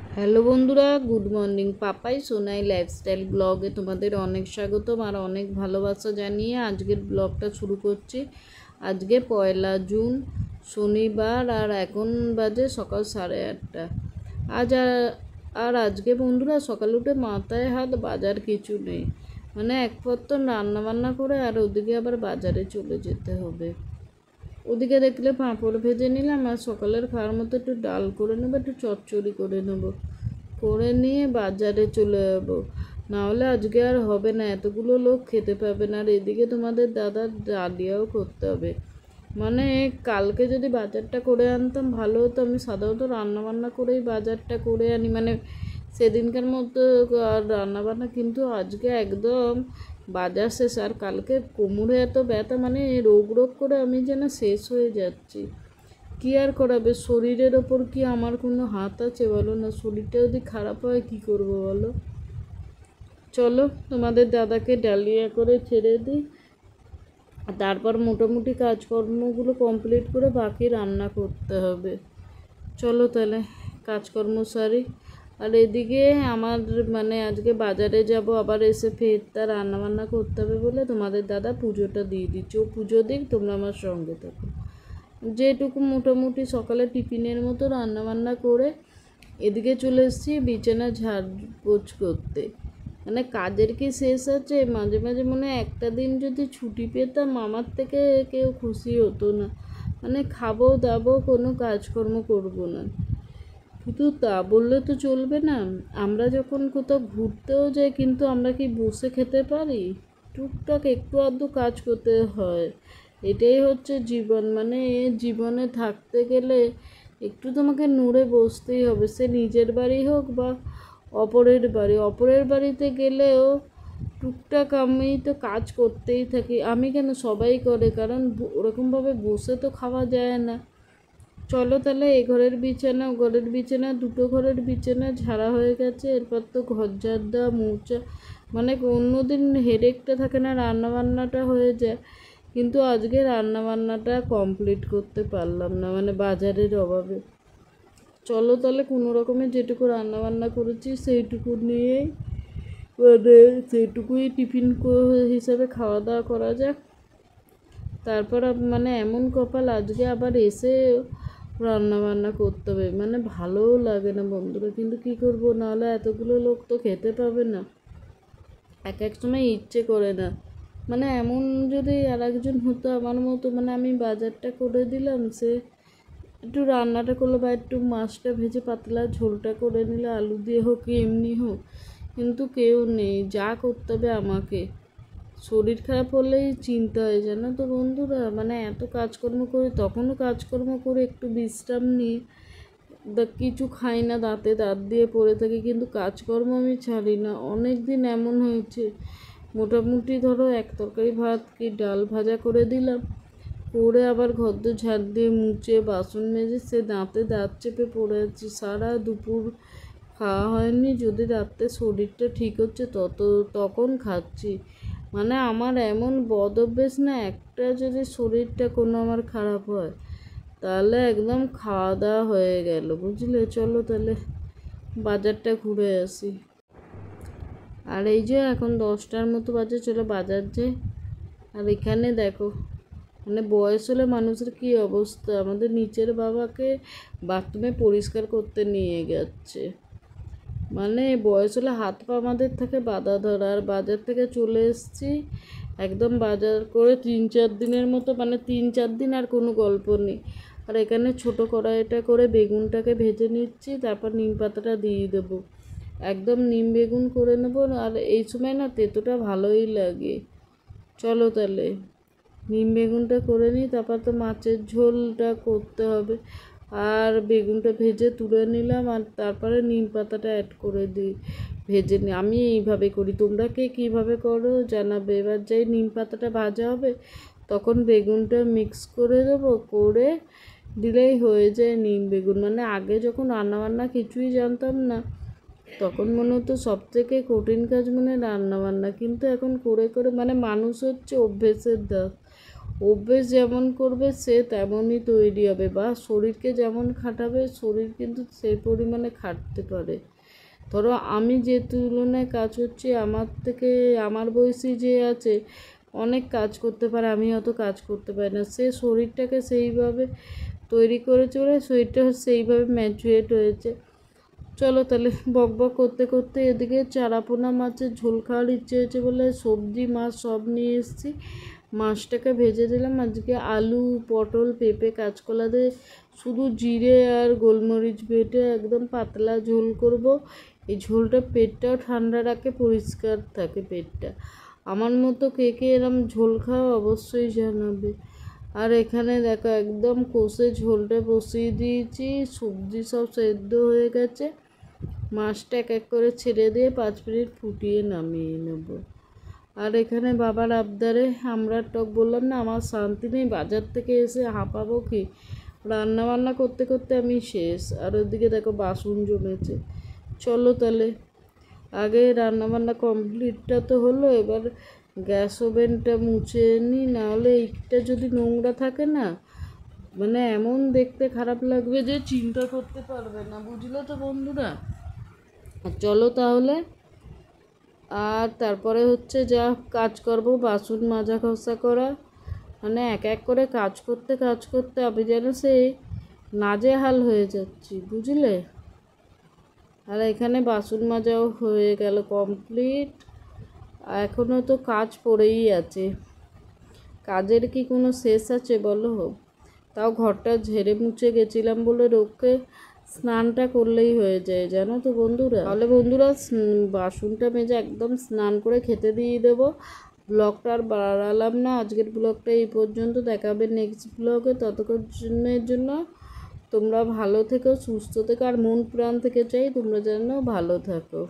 Hello বন্ধুরা, good morning. Papai Sonai lifestyle ব্লগে তোমাদের অনেক স্বাগতম আর অনেক ভালোবাসা জানিয়ে আজকের ব্লগটা শুরু করছি। আজকে 1 জুন শনিবার আর এখন বাজে সকাল 8:30। আজ আর আজকে বন্ধুরা সকালে উঠে মাথায় হাত, বাজার কিছু নেই, মানে এক পত্র রান্নাবান্না করে আর ওদিকে আবার বাজারে চলে যেতে হবে। ওদিকে দেখলে পাঁপড় ভেজে নিলাম আর সকালের খাওয়ার মতো একটু ডাল করে নেবো, একটু চচ্চড়ি করে নেবো, করে নিয়ে বাজারে চলে যাবো। নাহলে আজকে আর হবে না, এতগুলো লোক খেতে পাবে না। আর এদিকে তোমাদের দাদার ডালিয়াও করতে হবে। মানে কালকে যদি বাজারটা করে আনতাম ভালো হতো। আমি সাধারণত রান্নাবান্না করেই বাজারটা করে আনি, মানে সেদিনকার মতো আর রান্নাবান্না। কিন্তু আজকে একদম বাজার শেষ। আর কালকে কোমরে এত ব্যথা, মানে রোগ রোগ করে আমি যেন শেষ হয়ে যাচ্ছি। কী আর করাবে, শরীরের ওপর কি আমার কোনো হাত আছে বলো না? শরীরটা যদি খারাপ হয় কী করবো বলো? চলো তোমাদের দাদাকে ডালিয়া করে ছেড়ে দিই, তারপর মোটামুটি কাজকর্মগুলো কমপ্লিট করে বাকি রান্না করতে হবে। চলো তাহলে কাজকর্ম সারি। আর এদিকে আমার মানে আজকে বাজারে যাব, আবার এসে ফের তার রান্নাবান্না করতে হবে বলে তোমাদের দাদা পুজোটা দিয়ে দিচ্ছে। ও পুজো দিক, তোমরা আমার সঙ্গে থাকো। যেটুকু মোটামুটি সকালে টিফিনের মতো রান্নাবান্না করে এদিকে চলে এসেছি বিছানা ঝাড়পোছ করতে। মানে কাজের কি শেষ আছে? মাঝে মাঝে মনে হয় একটা দিন যদি ছুটি পেতাম আমার থেকে কেউ খুশি হতো না। মানে খাবো দাবো, কোনো কাজকর্ম করবো না। কিন্তু তা বললে তো চলবে না। আমরা যখন কোথাও ঘুরতেও যাই, কিন্তু আমরা কি বসে খেতে পারি? টুকটাক একটু আধটু কাজ করতে হয়। এটাই হচ্ছে জীবন। মানে জীবনে থাকতে গেলে একটু তোমাকে নড়ে বসতেই হবে, সে নিজের বাড়ি হোক বা অপরের বাড়িতে গেলেও টুকটাক আমি তো কাজ করতেই থাকি। আমি কেন, সবাই করে, কারণ ওরকমভাবে বসে তো খাওয়া যায় না। চলো তাহলে এই ঘরের বিছানা, ঘরের বিছানা, দুটো ঘরের বিছানা ঝাড়া হয়ে গেছে। এরপর তো ঘর ঝাড় দেওয়া, মোচা, মানে অন্যদিন হেডেকটা থাকে না, রান্নাবান্নাটা হয়ে যায়। কিন্তু আজকে রান্নাবান্নাটা কমপ্লিট করতে পারলাম না, মানে বাজারের অভাবে। চলো তাহলে কোনো রকমে যেটুকু রান্নাবান্না করেছি সেইটুকু নিয়েই, মানে সেইটুকুই টিফিন হিসাবে খাওয়া দাওয়া করা যাক। তারপর মানে এমন কপাল, আজকে আবার এসে রান্নাবান্না করতে হবে। মানে ভালোও লাগে না বন্ধুরা, কিন্তু কী করবো, নাহলে এতগুলো লোক তো খেতে পাবে না। এক সময় ইচ্ছে করে না। মানে এমন যদি আর একজন হতো আমার মতো, মানে আমি বাজারটা করে দিলাম, সে একটু রান্নাটা করলো বা একটু মাছটা ভেজে পাতলা ঝোলটা করে নিলে, আলু দিয়ে হোক কি এমনি হোক, কিন্তু কেউ নেই, যা করতে হবে আমাকে। শরীর খারাপ হলেই চিন্তা হয়, জানো তো বন্ধুরা। মানে এত কাজকর্ম করে, তখনও কাজকর্ম করে একটু বিশ্রাম নিই, কিছু খাই না, দাঁতে দাঁত দিয়ে পড়ে থাকি, কিন্তু কাজকর্ম আমি ছাড়ি না। অনেক দিন এমন হয়েছে, মোটামুটি ধরো এক তরকারি ভাত কি ডাল ভাজা করে দিলাম, করে আবার ঘরদোর ঝাড় দিয়ে মুছে বাসন মেজে সে দাঁতে দাঁত চেপে পড়ে আছি। সারা দুপুর খাওয়া হয়নি, যদি রাত্রে শরীরটা ঠিক হচ্ছে তখন খাচ্ছি। মানে আমার এমন বদ অভ্যেস না, একটা যদি শরীরটা কোনো আমার খারাপ হয় তাহলে একদম খাওয়া দাওয়া হয়ে গেল, বুঝলে। চলো তাহলে বাজারটা ঘুরে আসি। আর এই যে এখন 10টার মতো বাজে, চলো বাজার যাই। আর এখানে দেখো, মানে বয়স হলে মানুষের কী অবস্থা। আমাদের নিচের বাবাকে বাথরুমে পরিষ্কার করতে নিয়ে গেছে। মানে বয়স হলে হাত পা আমাদের থেকে বাঁধা ধরা। আর বাজার থেকে চলে এসেছি, একদম বাজার করে 3-4 দিনের মতো, মানে 3-4 দিন আর কোনো গল্প নেই। আর এখানে ছোটো কড়াইটা করে বেগুনটাকে ভেজে নিচ্ছি, তারপর নিম পাতাটা দিয়ে দেবো। একদম নিম বেগুন করে নেবো। আর এই সময় না তেঁতোটা ভালোই লাগে। চলো তাহলে নিম বেগুনটা করে নিই, তারপর তো মাছের ঝোলটা করতে হবে। আর বেগুনটা ভেজে তুলে নিলাম, আর তারপরে নিম পাতাটা অ্যাড করে দিই, ভেজে নিই। আমি এইভাবে করি, তোমরা কে কীভাবে করো জানাবে। এবার যেই নিম পাতাটা ভাজা হবে তখন বেগুনটা মিক্স করে দেবো, করে দিলেই হয়ে যায় নিম বেগুন। মানে আগে যখন রান্নাবান্না কিছুই জানতাম না, তখন মনে হতো সবথেকে কঠিন কাজ মনে হয় রান্নাবান্না। কিন্তু এখন করে করে, মানে মানুষ হচ্ছে অভ্যেসের দাস, অভ্যেস যেমন করবে সে তেমনই তৈরি হবে, বা শরীরকে যেমন খাটাবে শরীর কিন্তু সেই পরিমাণে খাটতে পারে। ধরো আমি যে তুলনায় কাজ করছি, আমার থেকে আমার বয়সী যে আছে অনেক কাজ করতে পারে, আমি অত কাজ করতে পারি না। সে শরীরটাকে সেইভাবে তৈরি করে চলে, শরীরটা সেইভাবে ম্যাচুরেট হয়েছে। চলো তাহলে বক বক করতে করতে এদিকে চারাপোনা মাছের ঝোল খাওয়ার ইচ্ছে হয়েছে বলে সবজি মাছ সব নিয়ে এসেছি। মাছটাকে ভেজে দিলাম। আজকে আলু পটল পেঁপে কাঁচকলা দিয়ে শুধু জিরে আর গোলমরিচ বেটে একদম পাতলা ঝোল করব। এই ঝোলটা পেটটাও ঠান্ডা রাখে, পরিষ্কার থাকে পেটটা। আমার মতো কে কে এরম ঝোল খাও অবশ্যই জানাবে। আর এখানে দেখো একদম কষে ঝোলটা বসিয়ে দিয়েছি, সবজি সব সেদ্ধ হয়ে গেছে। মাছটা এক এক করে ছেড়ে দিয়ে 5 মিনিট ফুটিয়ে নামিয়ে নেব। আর এখানে বাবার আবদারে আমরা টক, বললাম না আমার শান্তি নেই, বাজার থেকে এসে হাঁপাবো কি, রান্না বান্না করতে করতে আমি শেষ। আর ওদিকে দেখো বাসন জমেছে। চলো তাহলে আগে রান্নাবান্না কমপ্লিটটা তো হলো, এবার গ্যাস ওভেনটা মুছে নিই, নাহলে এইটা যদি নোংরা থাকে না মানে এমন দেখতে খারাপ লাগবে যে চিন্তা করতে পারবে না, বুঝলে তো বন্ধুরা। চলো তাহলে। আর তারপরে হচ্ছে যা কাজ করব, বাসন মাজা ঘষা করা, মানে এক এক করে কাজ করতে আমি যেন সেই নাজেহাল হয়ে যাচ্ছি, বুঝলে। আর এখানে বাসন মাজাও হয়ে গেল কমপ্লিট। এখনও তো কাজ পড়েই আছে, কাজের কি কোনো শেষ আছে বলো। তাও ঘরটা ঝেড়ে মুছে গেছিলাম বলে রক্ষে স্নানটা করলেই হয়ে যায়, জানো তো বন্ধুরা। তাহলে বন্ধুরা বাসনটা মেজে একদম স্নান করে খেতে দিয়ে দেবো। ব্লগটা আর বাড়ালাম না, আজকের ব্লগটা এই পর্যন্ত। দেখাবে নেক্সট ব্লগে। ততক্ষণের জন্য তোমরা ভালো থেকো, সুস্থ থেকো, আর মন প্রাণ থেকে চাই তোমরা যেন ভালো থাকো।